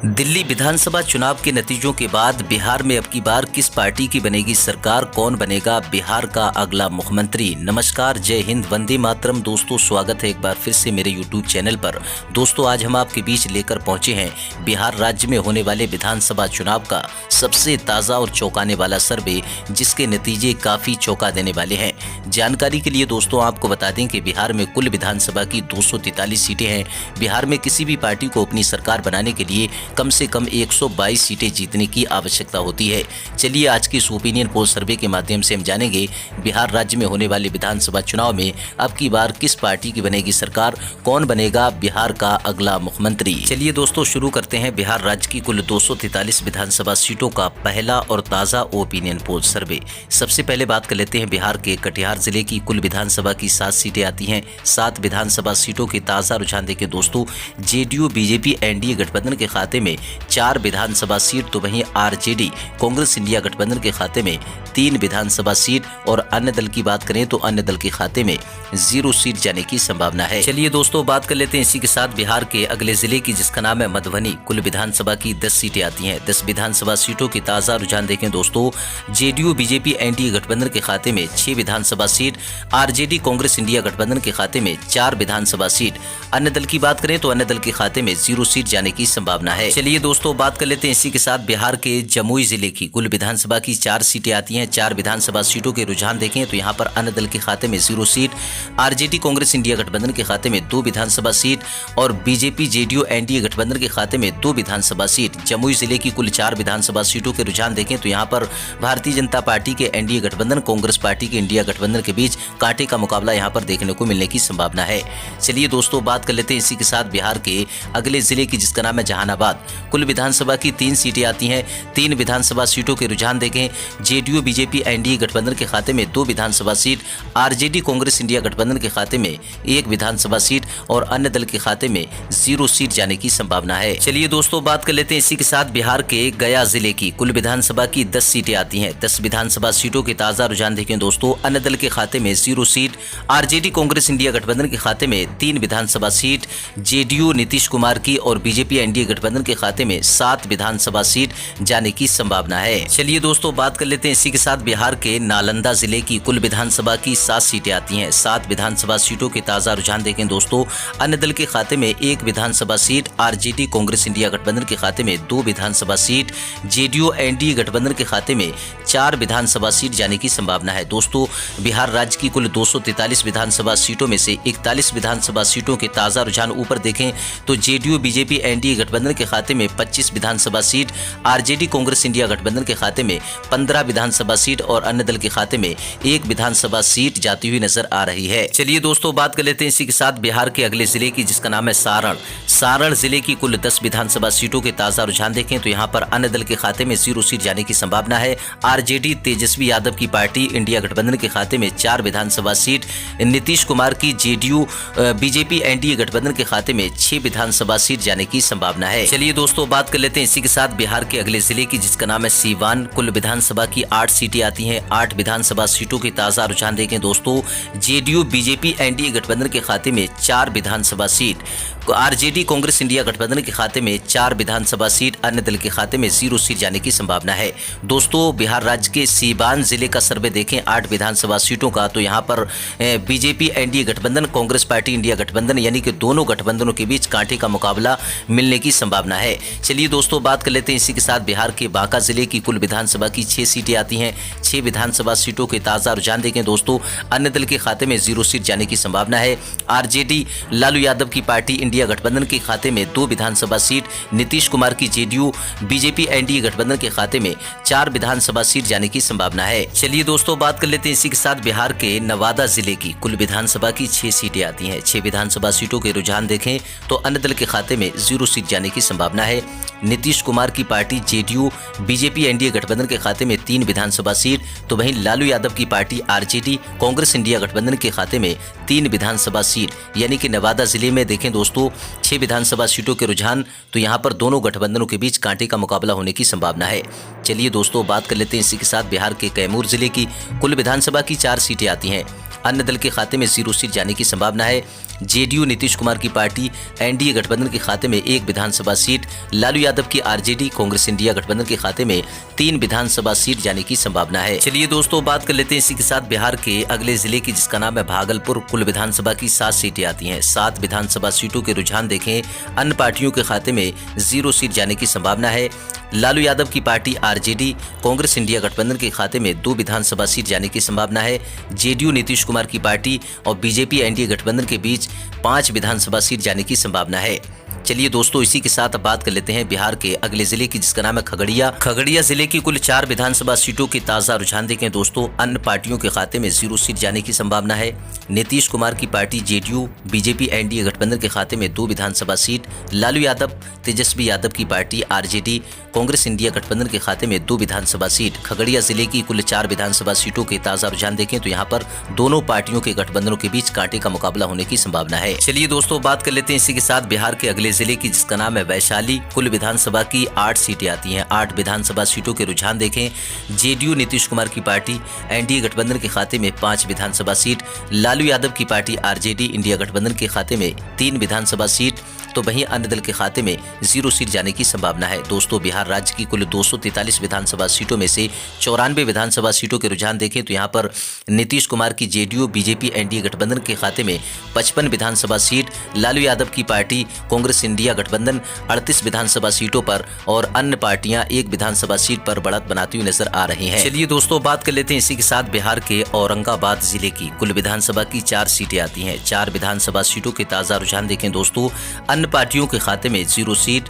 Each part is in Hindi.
दिल्ली विधानसभा चुनाव के नतीजों के बाद बिहार में अब की बार किस पार्टी की बनेगी सरकार, कौन बनेगा बिहार का अगला मुख्यमंत्री। नमस्कार, जय हिंद, वंदे मातरम। दोस्तों, स्वागत है एक बार फिर से मेरे यूट्यूब चैनल पर। दोस्तों, आज हम आपके बीच लेकर पहुंचे हैं बिहार राज्य में होने वाले विधानसभा चुनाव का सबसे ताज़ा और चौंकाने वाला सर्वे, जिसके नतीजे काफ़ी चौंका देने वाले हैं। जानकारी के लिए दोस्तों आपको बता दें कि बिहार में कुल विधानसभा की 243 सीटें हैं। बिहार में किसी भी पार्टी को अपनी सरकार बनाने के लिए कम से कम 122 सीटें जीतने की आवश्यकता होती है। चलिए आज की इस ओपिनियन पोल सर्वे के माध्यम से हम जानेंगे बिहार राज्य में होने वाले विधानसभा चुनाव में अब की बार किस पार्टी की बनेगी सरकार, कौन बनेगा बिहार का अगला मुख्यमंत्री। चलिए दोस्तों, शुरू करते हैं बिहार राज्य की कुल 243 विधानसभा सीटों का पहला और ताज़ा ओपिनियन पोल सर्वे। सबसे पहले बात कर लेते हैं बिहार के कटिहार जिले की। कुल विधानसभा की 7 सीटें आती हैं। 7 विधानसभा सीटों के ताज़ा रुझान देखें दोस्तों, जेडीयू बीजेपी एनडीए गठबंधन के खाते में 4 विधानसभा सीट, तो वहीं आरजेडी कांग्रेस इंडिया गठबंधन के खाते में 3 विधानसभा सीट, और अन्य दल की बात करें तो अन्य दल के खाते में 0 सीट जाने की संभावना है। चलिए दोस्तों, बात कर लेते हैं इसी के साथ बिहार के अगले जिले की, जिसका नाम है मधुबनी। कुल विधानसभा की 10 सीटें आती हैं। 10 विधानसभा सीटों के ताज़ा रुझान देखें दोस्तों, जेडीयू बीजेपी एनडीए गठबंधन के खाते में 6 विधानसभा सीट, आरजेडी कांग्रेस इंडिया गठबंधन के खाते में 4 विधानसभा सीट, अन्य दल की बात करें तो अन्य दल के खाते में 0 सीट जाने की संभावना है। चलिए दोस्तों, बात कर लेते हैं इसी के साथ बिहार के जमुई जिले की। कुल विधानसभा की 4 सीटें आती हैं। 4 विधानसभा सीटों के रुझान देखें तो यहाँ पर अन्य दल के खाते में 0 सीट, आरजेडी कांग्रेस इंडिया गठबंधन के खाते में 2 विधानसभा सीट, और बीजेपी जेडीयू एनडीए गठबंधन के खाते में 2 विधानसभा सीट। जमुई जिले की कुल 4 विधानसभा सीटों के रुझान देखें तो यहाँ पर भारतीय जनता पार्टी के एनडीए गठबंधन, कांग्रेस पार्टी के इंडिया गठबंधन के बीच कांटे का मुकाबला यहाँ पर देखने को मिलने की संभावना है। चलिए दोस्तों, बात कर लेते हैं इसी के साथ बिहार के अगले जिले की, जिसका नाम है जहानाबाद। कुल विधानसभा की 3 सीटें आती हैं। 3 विधानसभा सीटों के रुझान देखें, जेडीयू बीजेपी एनडीए गठबंधन के खाते में 2 विधानसभा सीट, आरजेडी कांग्रेस इंडिया गठबंधन के खाते में 1 विधानसभा सीट, और अन्य दल के खाते में 0 सीट जाने की संभावना है। चलिए दोस्तों, बात कर लेते हैं इसी के साथ बिहार के गया जिले की। कुल विधानसभा की 10 सीटें आती हैं। 10 विधानसभा सीटों के ताज़ा रुझान देखें दोस्तों, अन्य दल के खाते में 0 सीट, आरजेडी कांग्रेस इंडिया गठबंधन के खाते में 3 विधानसभा सीट, जेडीयू नीतीश कुमार की और बीजेपी एनडीए गठबंधन के खाते में 7 विधानसभा सीट जाने की संभावना है। चलिए दोस्तों, बात कर लेते हैं इसी के साथ बिहार के नालंदा जिले की। कुल विधानसभा की 7 सीटें आती हैं। 7 विधानसभा सीटों के ताज़ा रुझान देखें दोस्तों, अन्य दल के खाते में 1 विधानसभा सीट, आरजेडी कांग्रेस इंडिया गठबंधन के खाते में 2 विधानसभा सीट, जेडीयू एनडीए गठबंधन के खाते में 4 विधानसभा सीट जाने की संभावना है। दोस्तों, बिहार राज्य की कुल 243 विधानसभा सीटों में से 41 विधानसभा सीटों के ताज़ा रुझान ऊपर देखें तो जेडीयू बीजेपी एनडीए गठबंधन के खाते में 25 विधानसभा सीट, आरजेडी कांग्रेस इंडिया गठबंधन के खाते में 15 विधानसभा सीट, और अन्य दल के खाते में 1 विधानसभा सीट जाती हुई नजर आ रही है। चलिए दोस्तों, बात कर लेते हैं इसी के साथ बिहार के अगले जिले की, जिसका नाम है सारण। सारण जिले की कुल 10 विधानसभा सीटों के ताज़ा रुझान देखें तो यहाँ पर अन्य दल के खाते में 0 सीट जाने की संभावना है। आरजेडी तेजस्वी यादव की पार्टी इंडिया गठबंधन के खाते में 4 विधानसभा सीट, नीतीश कुमार की जेडीयू बीजेपी एनडीए गठबंधन के खाते में 6 विधानसभा सीट जाने की संभावना है। चलिए दोस्तों, बात कर लेते हैं इसी के साथ बिहार के अगले जिले की, जिसका नाम है सीवान। कुल विधानसभा की 8 सीटें आती हैं। 8 विधानसभा सीटों के ताज़ा रुझान देखें दोस्तों, जेडीयू बीजेपी एनडीए गठबंधन के खाते में 4 विधानसभा सीट, आरजेडी कांग्रेस इंडिया गठबंधन के खाते में 4 विधानसभा सीट, अन्य दल के खाते में 0 सीट जाने की संभावना है। दोस्तों, बिहार राज्य के सीवान जिले का सर्वे देखें 8 विधानसभा सीटों का, तो यहाँ पर बीजेपी एनडीए गठबंधन, कांग्रेस पार्टी इंडिया गठबंधन, यानी कि दोनों गठबंधनों के बीच कांटे का मुकाबला मिलने की संभावना है। चलिए दोस्तों, बात कर लेते हैं इसी के साथ बिहार के बांका जिले की। कुल विधानसभा की 6 सीटें आती हैं। 6 विधानसभा सीटों के ताज़ा रुझान देखें दोस्तों, अन्य दल के खाते में 0 सीट जाने की संभावना है। आरजेडी लालू यादव की पार्टी इंडिया गठबंधन के खाते में 2 विधानसभा सीट, नीतीश कुमार की जेडीयू बीजेपी एनडीए गठबंधन के खाते में 4 विधानसभा सीट जाने की संभावना है। चलिए दोस्तों, बात कर लेते हैं इसी के साथ बिहार के नवादा जिले की। कुल विधानसभा की 6 सीटें आती हैं। 6 विधानसभा सीटों के रुझान देखें तो अन्य दल के खाते में 0 सीट जाने की संभावना है। नीतीश कुमार की पार्टी जेडीयू बीजेपी एनडीए गठबंधन के खाते में 3 विधानसभा सीट, तो वहीं लालू यादव की पार्टी आरजेडी कांग्रेस इंडिया गठबंधन के खाते में 3 विधानसभा सीट, यानी कि नवादा जिले में देखें दोस्तों 6 विधानसभा सीटों के रुझान, तो यहाँ पर दोनों गठबंधनों के बीच कांटे का मुकाबला होने की संभावना है। चलिए दोस्तों, बात कर लेते हैं इसी के साथ बिहार के कैमूर जिले की। कुल विधानसभा की 4 सीटें आती हैं। अन्य दल के खाते में 0 सीट जाने की संभावना है। जेडीयू नीतीश कुमार की पार्टी एनडीए गठबंधन के खाते में 1 विधानसभा सीट, लालू यादव की आरजेडी कांग्रेस इंडिया गठबंधन के खाते में 3 विधानसभा सीट जाने की संभावना है। चलिए दोस्तों, बात कर लेते हैं इसी के साथ बिहार के अगले जिले की, जिसका नाम है भागलपुर। कुल विधानसभा की 7 सीटें आती हैं। 7 विधानसभा सीटों के रुझान देखें, अन्य पार्टियों के खाते में 0 सीट जाने की संभावना है। लालू यादव की पार्टी आरजेडी कांग्रेस इंडिया गठबंधन के खाते में 2 विधानसभा सीट जाने की संभावना है। जेडीयू नीतीश कुमार की पार्टी और बीजेपी एनडीए गठबंधन के बीच 5 विधानसभा सीट जाने की संभावना है। चलिए दोस्तों, इसी के साथ अब बात कर लेते हैं बिहार के अगले जिले की, जिसका नाम है खगड़िया। खगड़िया जिले की कुल 4 विधानसभा सीटों की ताजा रुझान देखें दोस्तों, अन्य पार्टियों के खाते में 0 सीट जाने की संभावना है। नीतीश कुमार की पार्टी जेडीयू बीजेपी एनडीए गठबंधन के खाते में 2 विधानसभा सीट, लालू यादव तेजस्वी यादव की पार्टी आरजेडी कांग्रेस इंडिया गठबंधन के खाते में 2 विधानसभा सीट। खगड़िया जिले की कुल 4 विधानसभा सीटों के ताजा रुझान देखें तो यहाँ पर दोनों पार्टियों के गठबंधनों के बीच कांटे का मुकाबला होने की संभावना है। चलिए दोस्तों, बात कर लेते हैं इसी के साथ बिहार के अगले जिले की, जिसका नाम है वैशाली। कुल विधानसभा की 8 सीटें आती हैं। 8 विधानसभा सीटों के रुझान देखें, जेडीयू नीतीश कुमार की पार्टी एनडीए गठबंधन के खाते में 5 विधानसभा सीट, लालू यादव की पार्टी आरजेडी इंडिया गठबंधन के खाते में 3 विधानसभा सीट, तो वहीं अन्य दल के खाते में 0 सीट जाने की संभावना है। दोस्तों, बिहार राज्य की कुल 243 विधानसभा सीटों में से 94 विधानसभा सीटों के रुझान देखें तो यहाँ पर नीतीश कुमार की जेडीयू बीजेपी एनडीए गठबंधन के खाते में 55 विधानसभा सीट, लालू यादव की पार्टी कांग्रेस इंडिया गठबंधन 38 विधानसभा सीटों पर और अन्य पार्टियां 1 विधानसभा सीट पर बढ़त बनाती हुई नजर आ रही हैं। चलिए दोस्तों, बात कर लेते हैं इसी के साथ बिहार के औरंगाबाद जिले की। कुल विधानसभा की 4 सीटें आती हैं। 4 विधानसभा सीटों के ताजा रुझान देखें दोस्तों, अन्य पार्टियों के खाते में 0 सीट,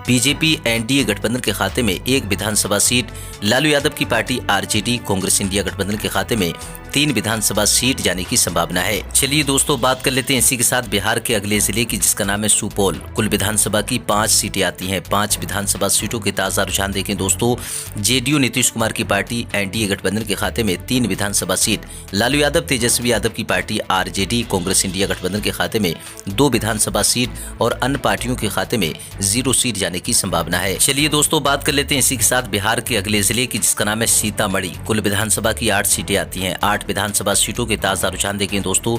बीजेपी एनडीए गठबंधन के खाते में 1 विधानसभा सीट, लालू यादव की पार्टी आरजेडी कांग्रेस इंडिया गठबंधन के खाते में 3 विधानसभा सीट जाने की संभावना है। चलिए दोस्तों, बात कर लेते हैं इसी के साथ बिहार के अगले जिले की, जिसका नाम है सुपौल। कुल विधानसभा की 5 सीटें आती हैं। 5 विधानसभा सीटों के ताजा रुझान देखें दोस्तों, जेडीयू नीतीश कुमार की पार्टी एनडीए गठबंधन के खाते में 3 विधानसभा सीट, लालू यादव तेजस्वी यादव की पार्टी आरजेडी कांग्रेस इंडिया गठबंधन के खाते में 2 विधानसभा सीट और अन्य पार्टियों के खाते में 0 सीट जाने की संभावना है। चलिए दोस्तों, बात कर लेते हैं इसी के साथ बिहार के अगले जिले की, जिसका नाम है सीतामढ़ी। कुल विधानसभा की 8 सीटें आती हैं। 8 विधानसभा सीटों के ताजा रुझान देखें दोस्तों,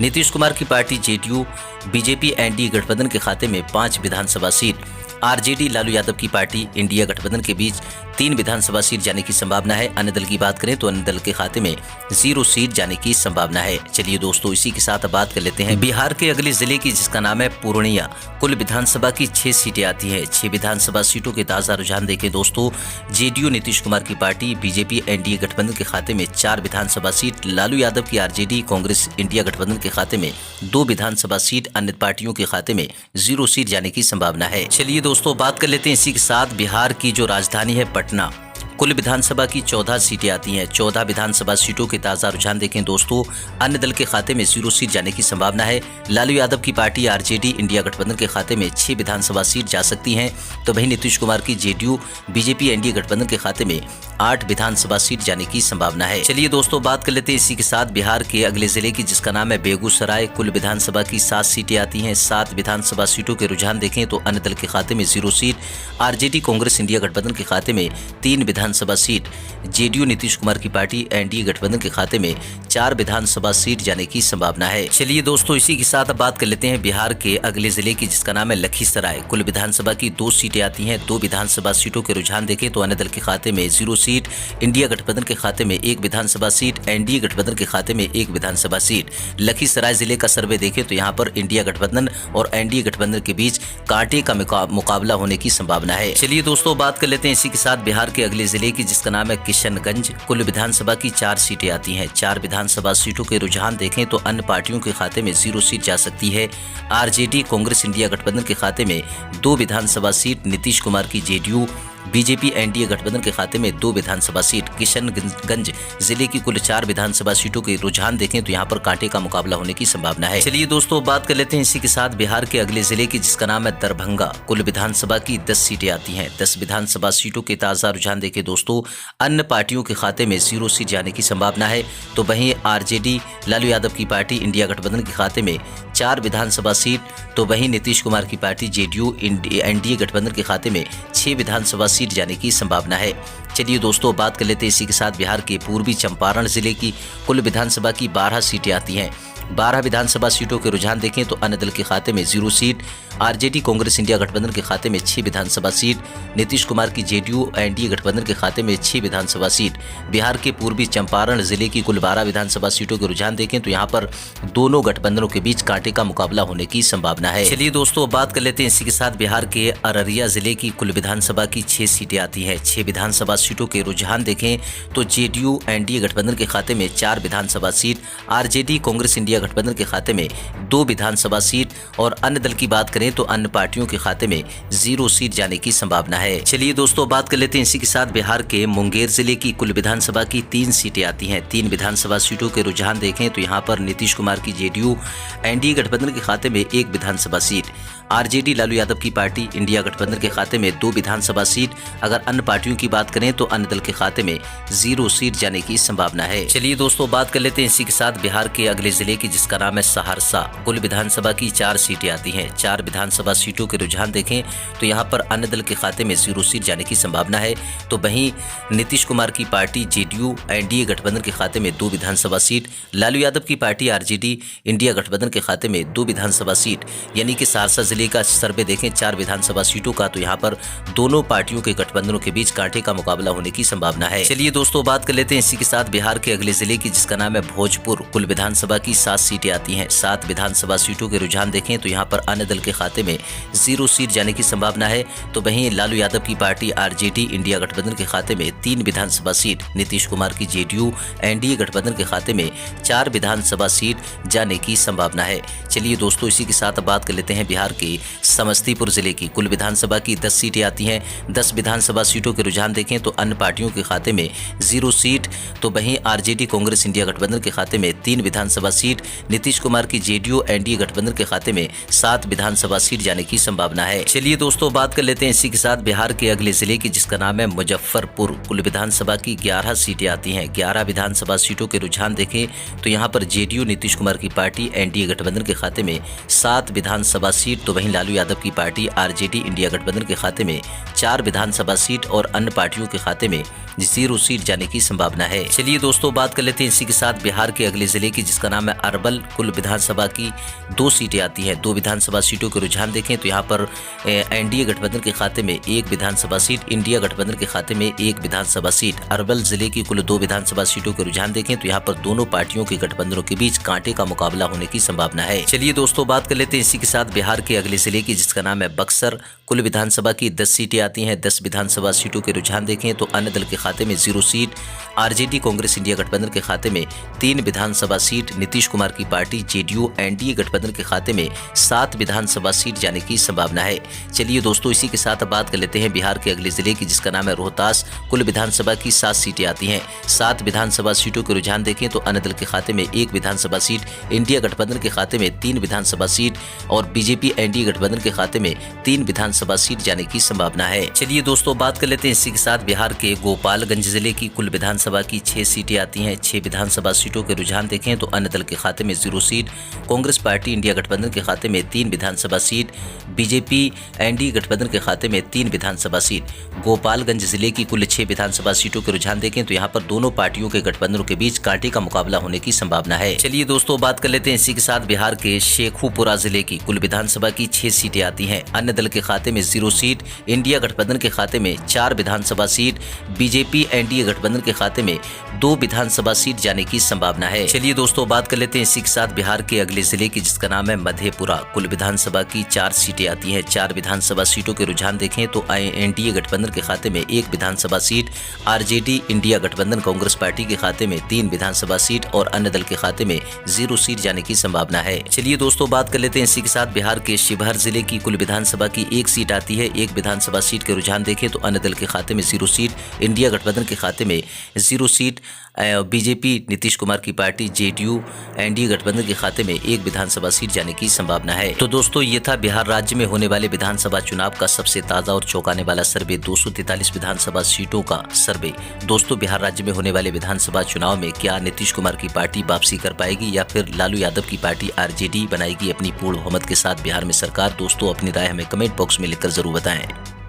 नीतीश कुमार की पार्टी जेडीयू बीजेपी एनडीए गठबंधन के खाते में 5 विधानसभा सीट, आरजेडी लालू यादव की पार्टी इंडिया गठबंधन के बीच 3 विधानसभा सीट जाने की संभावना है। अन्य दल की बात करें तो अन्य दल के खाते में 0 सीट जाने की संभावना है। चलिए दोस्तों, इसी के साथ बात कर लेते हैं बिहार के अगले जिले की, जिसका नाम है पूर्णिया। कुल विधानसभा की 6 सीटें आती हैं। 6 विधानसभा सीटों के ताजा रुझान देखें दोस्तों, जेडीयू नीतीश कुमार की पार्टी बीजेपी एनडीए गठबंधन के खाते में 4 विधानसभा सीट, लालू यादव की आरजेडी कांग्रेस इंडिया गठबंधन के खाते में 2 विधानसभा सीट, अन्य पार्टियों के खाते में 0 सीट जाने की संभावना है। चलिए दोस्तों, बात कर लेते हैं इसी के साथ बिहार की जो राजधानी है पटना। कुल विधानसभा की 14 सीटें आती हैं। 14 विधानसभा सीटों के ताजा रुझान देखें दोस्तों, अन्य दल के खाते में 0 सीट जाने की संभावना है। लालू यादव की पार्टी आरजेडी इंडिया गठबंधन के खाते में 6 विधानसभा सीट जा सकती हैं, तो वहीं नीतीश कुमार की जेडीयू बीजेपी एनडीए गठबंधन के खाते में 8 विधानसभा सीट जाने की संभावना है। चलिए दोस्तों, बात कर लेते हैं इसी के साथ बिहार के अगले जिले की, जिसका नाम है बेगूसराय। कुल विधानसभा की 7 सीटें आती हैं। 7 विधानसभा सीटों के रुझान देखें तो अन्य दल के खाते में 0 सीट, आरजेडी कांग्रेस इंडिया गठबंधन के खाते में 3 विधानसभा सीट, जेडीयू नीतीश कुमार की पार्टी एनडीए गठबंधन के खाते में 4 विधानसभा सीट जाने की संभावना है। चलिए दोस्तों, इसी के साथ बात कर लेते हैं बिहार के अगले जिले की, जिसका नाम है लखीसराय। कुल विधानसभा की 2 सीटें आती हैं। 2 विधानसभा सीटों के रुझान देखें तो अन्य दल के खाते में 0 सीट, इंडिया गठबंधन के खाते में 1 विधानसभा सीट, एनडीए गठबंधन के खाते में 1 विधानसभा सीट। लखीसराय जिले का सर्वे देखें तो यहाँ पर इंडिया गठबंधन और एनडीए गठबंधन के बीच कांटे का मुकाबला होने की संभावना है। चलिए दोस्तों, बात कर लेते हैं इसी के साथ बिहार के अगले जिले की, जिसका नाम है किशनगंज। कुल विधानसभा की 4 सीटें आती हैं। 4 विधानसभा सीटों के रुझान देखें तो अन्य पार्टियों के खाते में 0 सीट जा सकती है। आरजेडी कांग्रेस इंडिया गठबंधन के खाते में 2 विधानसभा सीट, नीतीश कुमार की जेडीयू बीजेपी एनडीए गठबंधन के खाते में 2 विधानसभा सीट। किशनगंज जिले की कुल 4 विधानसभा सीटों के रुझान देखें तो यहाँ पर कांटे का मुकाबला होने की संभावना है। चलिए दोस्तों, बात कर लेते हैं इसी के साथ बिहार के अगले जिले की, जिसका नाम है दरभंगा। कुल विधानसभा की 10 सीटें आती हैं। 10 विधानसभा सीटों के ताजा रुझान देखें दोस्तों अन्य पार्टियों के खाते में 0 सीट जाने की संभावना है। तो वहीं आरजेडी लालू यादव की पार्टी इंडिया गठबंधन के खाते में 4 विधानसभा सीट, तो वहीं नीतीश कुमार की पार्टी जेडीयू एनडीए गठबंधन के खाते में 6 विधानसभा सीट जाने की संभावना है। चलिए दोस्तों बात कर लेते हैं इसी के साथ बिहार के पूर्वी चंपारण जिले की कुल विधानसभा की 12 सीटें आती हैं। 12 विधानसभा सीटों के रुझान देखें तो अन्य दल के खाते में 0 सीट, आरजेडी कांग्रेस इंडिया गठबंधन के खाते में 6 विधानसभा सीट, नीतीश कुमार की जेडीयू एनडीए गठबंधन के खाते में 6 विधानसभा सीट। बिहार के पूर्वी चंपारण जिले की कुल 12 विधानसभा सीटों के रुझान देखें तो यहाँ पर दोनों गठबंधनों के बीच कांटे का मुकाबला होने की संभावना है। चलिए दोस्तों बात कर लेते हैं इसी के साथ बिहार के अररिया जिले की कुल विधानसभा की 6 सीटें आती हैं। 6 विधानसभा सीटों के रुझान देखें तो जेडीयू एनडीए गठबंधन के खाते में 4 विधानसभा सीट, आरजेडी कांग्रेस इंडिया गठबंधन के खाते में 2 विधानसभा सीट और अन्य दल की बात करें तो अन्य पार्टियों के खाते में 0 सीट जाने की संभावना है। चलिए दोस्तों बात कर लेते हैं इसी के साथ बिहार के मुंगेर जिले की कुल विधानसभा की 3 सीटें आती हैं। 3 विधानसभा सीटों के रुझान देखें तो यहाँ पर नीतीश कुमार की जेडीयू एनडीए गठबंधन के खाते में 1 विधानसभा सीट, आरजेडी लालू यादव की पार्टी इंडिया गठबंधन के खाते में 2 विधानसभा सीट। अगर अन्य पार्टियों की बात करें तो अन्य दल के खाते में 0 सीट जाने की संभावना है। चलिए दोस्तों बात कर लेते हैं इसी के साथ बिहार के अगले जिले की जिसका नाम है सहरसा। कुल विधानसभा की 4 सीटें आती हैं। 4 विधानसभा सीटों के रुझान देखें तो यहाँ पर अन्य दल के खाते में 0 सीट जाने की संभावना है। तो वहीं नीतीश कुमार की पार्टी जेडीयू एनडीए गठबंधन के खाते में 2 विधानसभा सीट, लालू यादव की पार्टी आरजेडी इंडिया गठबंधन के खाते में 2 विधानसभा सीट, यानी कि सहरसा जिले का सर्वे देखें 4 विधानसभा सीटों का तो यहाँ पर दोनों पार्टियों के गठबंधनों के बीच कांटे का मुकाबला होने की संभावना है। चलिए दोस्तों बात कर लेते हैं इसी के साथ बिहार के अगले जिले की जिसका नाम है भोजपुर। कुल विधानसभा की 7 सीटें आती हैं। 7 विधानसभा सीटों के रुझान देखें तो यहाँ पर अन्य दल के खाते में 0 सीट जाने की संभावना है। तो वहीं लालू यादव की पार्टी आरजेडी इंडिया गठबंधन के खाते में 3 विधानसभा सीट, नीतीश कुमार की जेडीयू एनडीए गठबंधन के खाते में 4 विधानसभा सीट जाने की संभावना है। चलिए दोस्तों इसी के साथ बात कर लेते हैं बिहार के समस्तीपुर जिले की कुल विधानसभा की 10 सीटें आती हैं। 10 विधानसभा सीटों के रुझान देखें तो अन्य पार्टियों के खाते में 0 सीट, तो वहीं आरजेडी कांग्रेस इंडिया गठबंधन के खाते में 3 विधानसभा सीट, नीतीश कुमार की जेडीयू एनडीए गठबंधन के खाते में 7 विधानसभा सीट जाने की संभावना है। चलिए दोस्तों बात कर लेते हैं इसी के साथ बिहार के अगले जिले की जिसका नाम है मुजफ्फरपुर। कुल विधानसभा की 11 सीटें आती हैं। 11 विधानसभा सीटों के रुझान देखें तो यहाँ पर जेडीयू नीतीश कुमार की पार्टी एनडीए गठबंधन के खाते में 7 विधानसभा सीट, तो वहीं लालू यादव की पार्टी आरजेडी इंडिया गठबंधन के खाते में 4 विधानसभा सीट और अन्य पार्टियों के खाते में 0 सीट जाने की संभावना है। चलिए दोस्तों बात कर लेते हैं इसी के साथ बिहार के अगले जिले की जिसका नाम है अरवल। कुल विधानसभा की 2 सीटें आती हैं। 2 विधानसभा सीटों के रुझान देखें तो यहाँ पर एनडीए गठबंधन के खाते में 1 विधानसभा सीट, इंडिया गठबंधन के खाते में 1 विधानसभा सीट। अरवल जिले की कुल 2 विधानसभा सीटों के रुझान देखें तो यहाँ पर दोनों पार्टियों के गठबंधनों के बीच कांटे का मुकाबला होने की संभावना है। चलिए दोस्तों बात कर लेते हैं इसी के साथ बिहार के अगले जिले की जिसका नाम है बक्सर। कुल विधानसभा की 10 सीटें आती हैं। 10 विधानसभा सीटों के रुझान देखें तो अन्य दल के खाते में 0 सीट, आरजेडी कांग्रेस इंडिया गठबंधन के खाते में 3 विधानसभा सीट, नीतीश कुमार की पार्टी जेडीयू एनडीए गठबंधन के खाते में 7 विधानसभा सीट जाने की संभावना है। चलिए दोस्तों इसी के साथ बात कर लेते हैं बिहार के अगले जिले की जिसका नाम है रोहतास। कुल विधानसभा की 7 सीटें आती हैं। 7 विधानसभा सीटों के रुझान देखें तो अन्य दल के खाते में 1 विधानसभा सीट, इंडिया गठबंधन के खाते में 3 विधानसभा सीट और बीजेपी एनडीए गठबंधन के खाते में 3 विधानसभा सीट जाने की संभावना है। चलिए दोस्तों बात कर लेते हैं इसी के साथ बिहार के गोपालगंज जिले की कुल विधानसभा की 6 सीटें आती हैं। 6 विधानसभा सीटों के रुझान देखें तो अन्य दल के खाते में 0 सीट, कांग्रेस पार्टी इंडिया गठबंधन के खाते में 3 विधानसभा सीट, बीजेपी एनडीए गठबंधन के खाते में 3 विधानसभा सीट। गोपालगंज जिले की कुल 6 विधानसभा सीटों के रुझान देखें तो यहाँ पर दोनों पार्टियों के गठबंधनों के बीच कांटे का मुकाबला होने की संभावना है। चलिए दोस्तों बात कर लेते हैं इसी के साथ बिहार के शेखुपुरा जिले की कुल विधानसभा की 6 सीटें आती हैं। अन्य दल के खाते में 0 सीट, इंडिया गठबंधन के खाते में 4 विधानसभा सीट, बीजेपी एनडीए गठबंधन के खाते में 2 विधानसभा सीट जाने की संभावना है। चलिए दोस्तों बात कर लेते हैं इसी के साथ बिहार के अगले जिले की जिसका नाम है मधेपुरा। कुल विधानसभा की 4 सीटें आती हैं। 4 विधानसभा सीटों के रुझान देखें तो एनडीए गठबंधन के खाते में 1 विधानसभा सीट, आरजेडी इंडिया गठबंधन कांग्रेस पार्टी के खाते में 3 विधानसभा सीट और अन्य दल के खाते में 0 सीट जाने की संभावना है। चलिए दोस्तों बात कर लेते हैं इसी के साथ बिहार के शिवहर जिले की कुल विधानसभा की 1 सीट आती है। 1 विधानसभा सीट के रुझान देखें तो अन्य दल के खाते में 0 सीट, इंडिया गठबंधन के खाते में 0 सीट, बीजेपी नीतीश कुमार की पार्टी जेडीयू एनडीए गठबंधन के खाते में एक विधानसभा सीट जाने की संभावना है। तो दोस्तों, ये था बिहार राज्य में होने वाले विधानसभा चुनाव का सबसे ताजा और चौंकाने वाला सर्वे, 243 विधानसभा सीटों का सर्वे। दोस्तों, बिहार राज्य में होने वाले विधानसभा चुनाव में क्या नीतीश कुमार की पार्टी वापसी कर पाएगी या फिर लालू यादव की पार्टी आरजेडी बनाएगी अपनी पूर्ण बहुमत के साथ बिहार में सरकार? दोस्तों, अपनी राय हमें कमेंट बॉक्स में लिखकर जरूर बताएं।